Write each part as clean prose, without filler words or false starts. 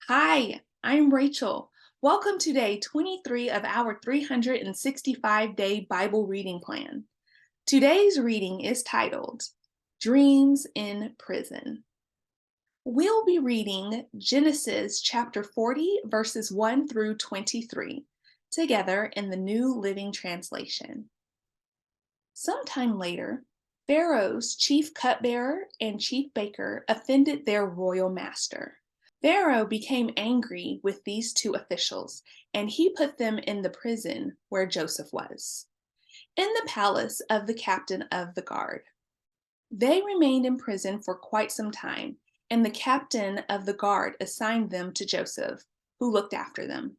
Hi, I'm Rachel. Welcome to day 23 of our 365-day Bible reading plan. Today's reading is titled Dreams in Prison. We'll be reading Genesis chapter 40, verses 1 through 23, together in the New Living Translation. Sometime later, Pharaoh's chief cupbearer and chief baker offended their royal master. Pharaoh became angry with these two officials, and he put them in the prison where Joseph was, in the palace of the captain of the guard. They remained in prison for quite some time, and the captain of the guard assigned them to Joseph, who looked after them.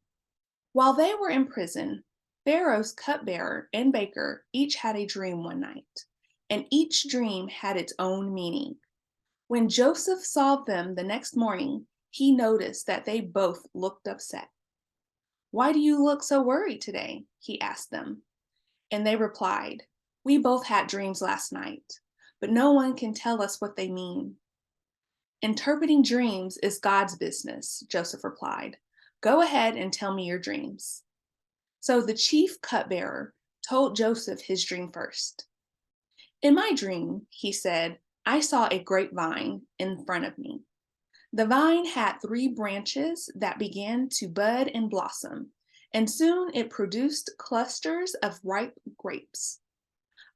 While they were in prison, Pharaoh's cupbearer and baker each had a dream one night, and each dream had its own meaning. When Joseph saw them the next morning, he noticed that they both looked upset. "Why do you look so worried today?" he asked them. And they replied, "We both had dreams last night, but no one can tell us what they mean." "Interpreting dreams is God's business," Joseph replied. "Go ahead and tell me your dreams." So the chief cupbearer told Joseph his dream first. "In my dream," he said, "I saw a grapevine in front of me. The vine had 3 branches that began to bud and blossom, and soon it produced clusters of ripe grapes.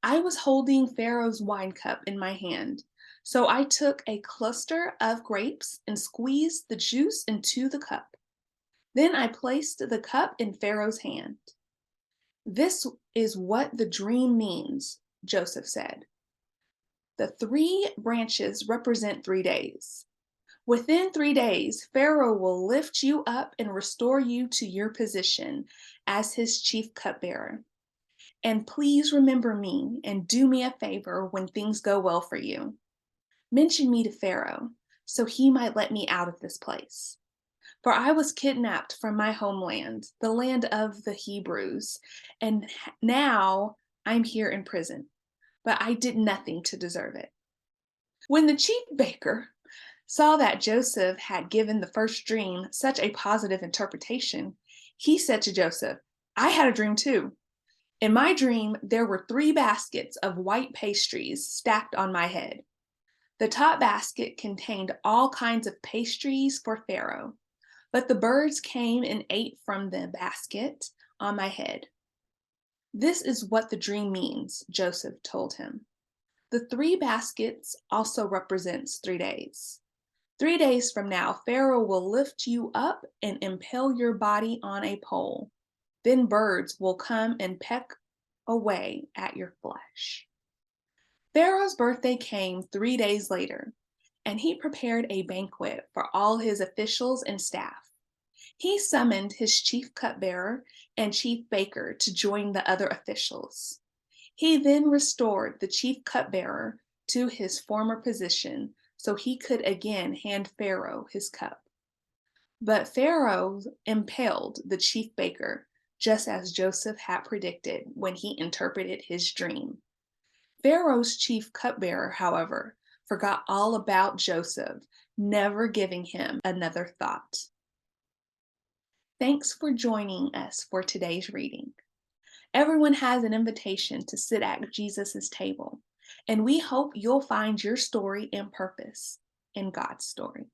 I was holding Pharaoh's wine cup in my hand, so I took a cluster of grapes and squeezed the juice into the cup. Then I placed the cup in Pharaoh's hand." "This is what the dream means," Joseph said. "The 3 branches represent 3 days. Within 3 days, Pharaoh will lift you up and restore you to your position as his chief cupbearer. And please remember me and do me a favor when things go well for you. Mention me to Pharaoh, so he might let me out of this place. For I was kidnapped from my homeland, the land of the Hebrews, and now I'm here in prison, but I did nothing to deserve it." When the chief baker saw that Joseph had given the first dream such a positive interpretation, he said to Joseph, "I had a dream too. In my dream, there were 3 baskets of white pastries stacked on my head. The top basket contained all kinds of pastries for Pharaoh, but the birds came and ate from the basket on my head." "This is what the dream means," Joseph told him. "The 3 baskets also represents 3 days. 3 days from now, Pharaoh will lift you up and impale your body on a pole. Then birds will come and peck away at your flesh." Pharaoh's birthday came 3 days later, and he prepared a banquet for all his officials and staff. He summoned his chief cupbearer and chief baker to join the other officials. He then restored the chief cupbearer to his former position so he could again hand Pharaoh his cup. But Pharaoh impaled the chief baker, just as Joseph had predicted when he interpreted his dream. Pharaoh's chief cupbearer, however, forgot all about Joseph, never giving him another thought. Thanks for joining us for today's reading. Everyone has an invitation to sit at Jesus' table, and we hope you'll find your story and purpose in God's story.